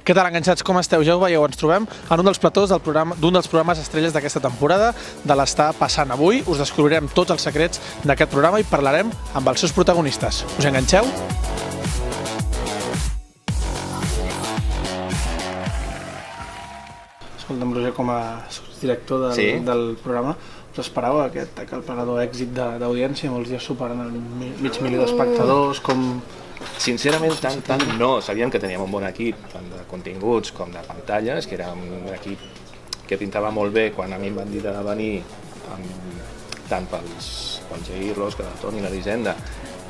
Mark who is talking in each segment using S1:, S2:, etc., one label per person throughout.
S1: Què tal, enganxats, com esteu? Ja ho veieu, ens trobem en un dels platós d'un dels programes estrelles d'aquesta temporada de l'Està passant avui. Us descobrirem tots els secrets d'aquest programa i parlarem amb els seus protagonistes. Us enganxeu? Escolta'm, Roger, com a director del programa, us esperàveu aquest acalparador èxit d'audiència? Molts dies superen el mig milió d'espectadors, com...
S2: Sincerament, tant no. Sabíem que teníem un bon equip, tant de continguts com de pantalles, que era un equip que pintava molt bé quan a mi em van dir de venir, tant pels Jair, l'Òscar, el Toni, l'Elisenda,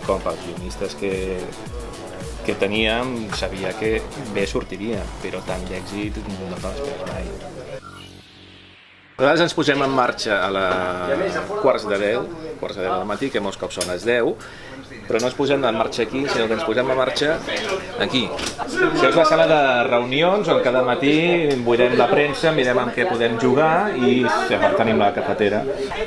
S2: com pels guionistes que teníem, sabia que bé sortiria, però tant d'èxit no te l'esperava mai. Nosaltres ens posem en marxa a quarts de 10 del matí, que molts cops són les 10, però no ens posem en marxa aquí, sinó que ens posem en marxa aquí. Això és la sala de reunions on cada matí buidem la premsa, mirem amb què podem jugar i tenim la cafetera.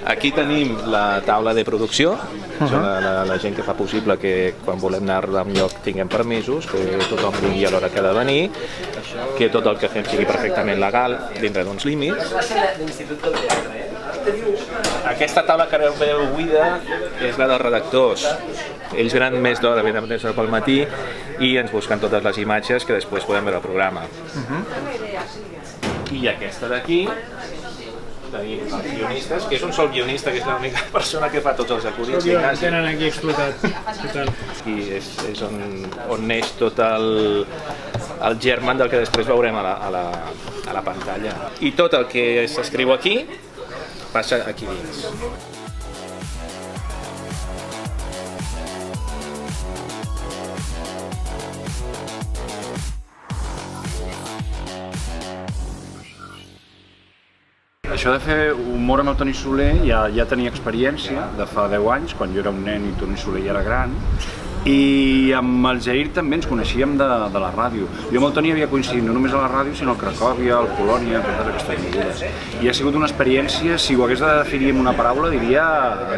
S2: Aquí tenim la taula de producció, la gent que fa possible que quan volem anar a un lloc tinguem permisos, que tothom vingui a l'hora que ha de venir, que tot el que fem sigui perfectament legal dintre d'uns límits. Aquesta taula que veu buida és la dels redactors. Ells venen més d'hora, venen més d'hora pel matí i ens busquen totes les imatges que després podem veure el programa. I aquesta d'aquí tenim els guionistes, que és un sol guionista, que és l'única persona que fa tots els acudits.
S1: Tenen aquí explotat.
S2: I és on neix tot el germen del que després veurem a la pantalla. I tot el que s'escriu aquí passa aquí dins.
S3: Això de fer humor amb el Toni Soler ja tenia experiència de fa 10 anys, quan jo era un nen i Toni Soler ja era gran, i amb el Jair també ens coneixíem de la ràdio. Jo amb el Toni havia coincidit no només a la ràdio, sinó al Cracòvia, al Polònia, totes aquestes mogudes. I ha sigut una experiència, si ho hagués de definir amb una paraula, diria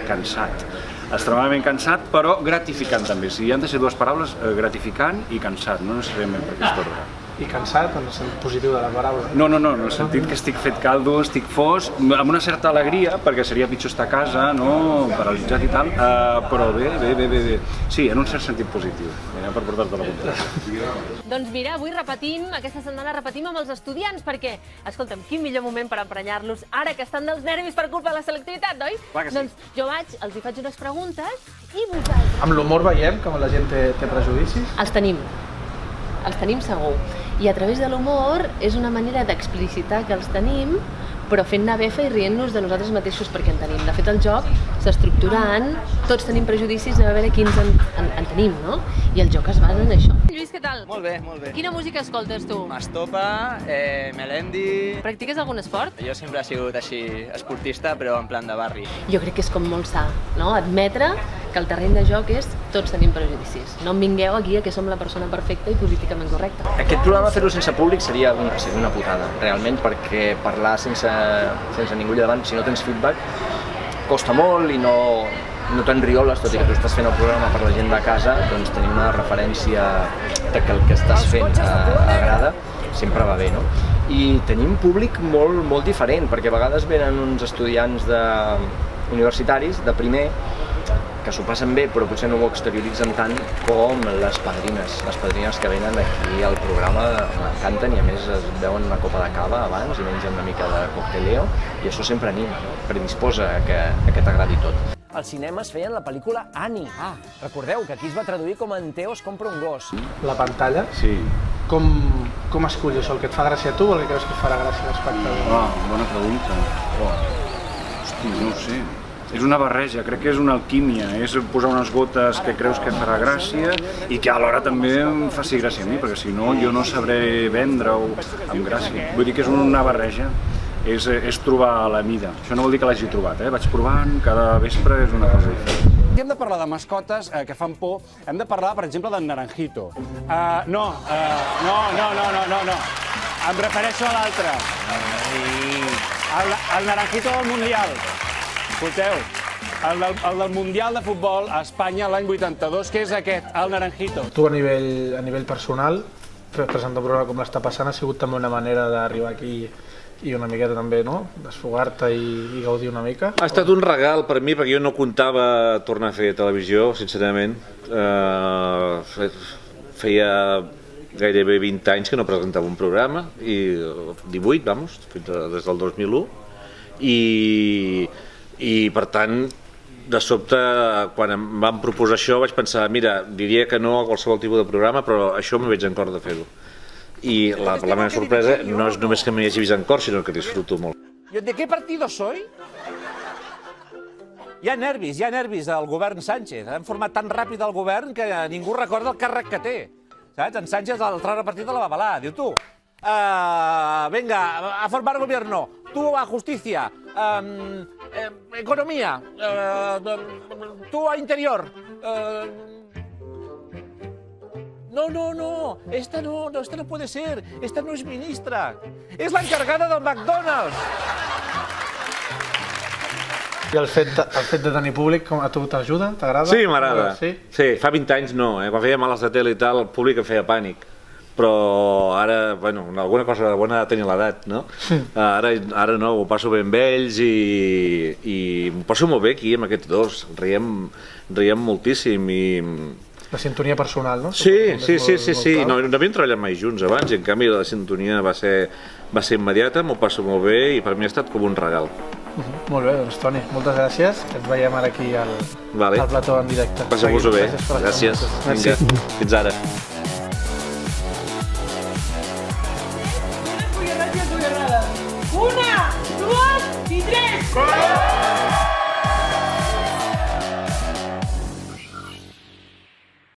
S3: cansat. Extremadament cansat, però gratificant també. Si han de ser dues paraules, gratificant i cansat, no necessàriament per aquest ordre.
S1: I cansat, en el sentit positiu de la paraula?
S3: No, en el sentit que estic fet caldo, estic fos, amb una certa alegria, perquè seria pitjor estar a casa, no?, paralitzat i tal, però bé. Sí, en un cert sentit positiu, per portar-te la punta.
S4: Doncs mira, avui aquesta setmana repetim amb els estudiants, perquè, escolta'm, quin millor moment per emprenyar-los ara que estan dels nervis per culpa de la selectivitat, oi?
S3: Clar que sí.
S4: Doncs jo els hi faig unes preguntes i vosaltres...
S1: Amb l'humor veiem que la gent té prejudicis?
S4: Els tenim segur. I a través de l'humor és una manera d'explicitar que els tenim, però fent anar befa i rient-nos de nosaltres mateixos perquè en tenim. De fet, el joc s'estructura en tots tenim prejudicis de veure quins en tenim, no? I el joc es basa en això. Lluís, què tal?
S5: Molt bé.
S4: Quina música escoltes tu?
S5: Mastopa, Melendi...
S4: Practiques algun esport?
S5: Jo sempre he sigut així esportista, però en plan de barri.
S4: Jo crec que és com molt sa, no? Admetre que el terreny de joc és tots tenim prejudicis. No em vingueu aquí a que som la persona perfecta i políticament correcta.
S6: Aquest programa fer-lo sense públic seria una putada, realment, perquè parlar sense ningú allà davant, si no tens feedback, costa molt i no t'enrioles, tot i que tu estàs fent el programa per la gent de casa, doncs tenir una referència de que el que estàs fent agrada sempre va bé, no? I tenim un públic molt diferent, perquè a vegades venen uns estudiants universitaris de primer que s'ho passen bé, però potser no ho exterioritzen tant com les padrines que venen aquí al programa m'encanten i a més es beuen una copa de cava abans i mengen una mica de cocteleo i això sempre anima, predisposa a que t'agradi tot.
S7: Al cinema es feien la pel·lícula Annie. Recordeu que aquí es va traduir com En Teo es compra un gos.
S1: La pantalla?
S3: Sí.
S1: Com esculls això? El que et fa gràcia a tu o el que creus que farà gràcia a l'espectador?
S3: Bona pregunta. Hosti, no ho sé. És una barreja, crec que és una alquímia, és posar unes gotes que creus que farà gràcia i que alhora també em faci gràcia a mi, perquè si no jo no sabré vendre-ho amb gràcia. Vull dir que és una barreja, és trobar la mida. Això no vol dir que l'hagi trobat, vaig provant, cada vespre és una cosa diferent.
S8: Si hem de parlar de mascotes que fan por, hem de parlar, per exemple, del Naranjito. No. Em refereixo a l'altre. El Naranjito del Mundial. Escolteu, el del Mundial de Futbol a Espanya l'any 82, que és aquest, el Naranjito.
S1: Tu a nivell personal, presentar un programa com l'està passant ha sigut també una manera d'arribar aquí i una miqueta també, no? Desfogar-te i gaudir una mica.
S2: Ha estat un regal per mi, perquè jo no comptava tornar a fer televisió, sincerament. Feia gairebé 20 anys que no presentava un programa, i 18, vamos, des del 2001. I per tant, de sobte, quan em van proposar això, vaig pensar, mira, diria que no a qualsevol tipus de programa, però això m'hi veig en cor de fer-ho. I la meva sorpresa no és només que m'hi hagi vist en cor, sinó que disfruto molt.
S9: ¿De qué partido soy? Hi ha nervis al govern Sánchez. Han format tan ràpid el govern que ningú recorda el càrrec que té. Saps? En Sánchez l'altre partit la va avalar. Diu, tu, venga, a formar gobierno. Tu a justicia. Economía. Tu a interior. No, esta no puede ser, esta no es ministra, és l'encargada del McDonald's.
S1: I el fet de tenir públic, a tu t'ajuda? T'agrada?
S2: Sí, m'agrada.
S1: Sí,
S2: fa 20 anys no, quan feia males de tele i tal, el públic em feia pànic. Però ara, bueno, alguna cosa bona tenia l'edat, no? Ara no, ho passo bé amb ells i m'ho passo molt bé aquí amb aquests dos. Riem moltíssim i...
S1: La sintonia personal, no?
S2: Sí. No havíem treballat mai junts abans i en canvi la sintonia va ser immediata, m'ho passo molt bé i per mi ha estat com un regal.
S1: Molt bé, doncs Toni, moltes gràcies. Ens veiem ara aquí al plató en directe.
S2: Passeu-vos-ho bé. Gràcies. Vinga, fins ara.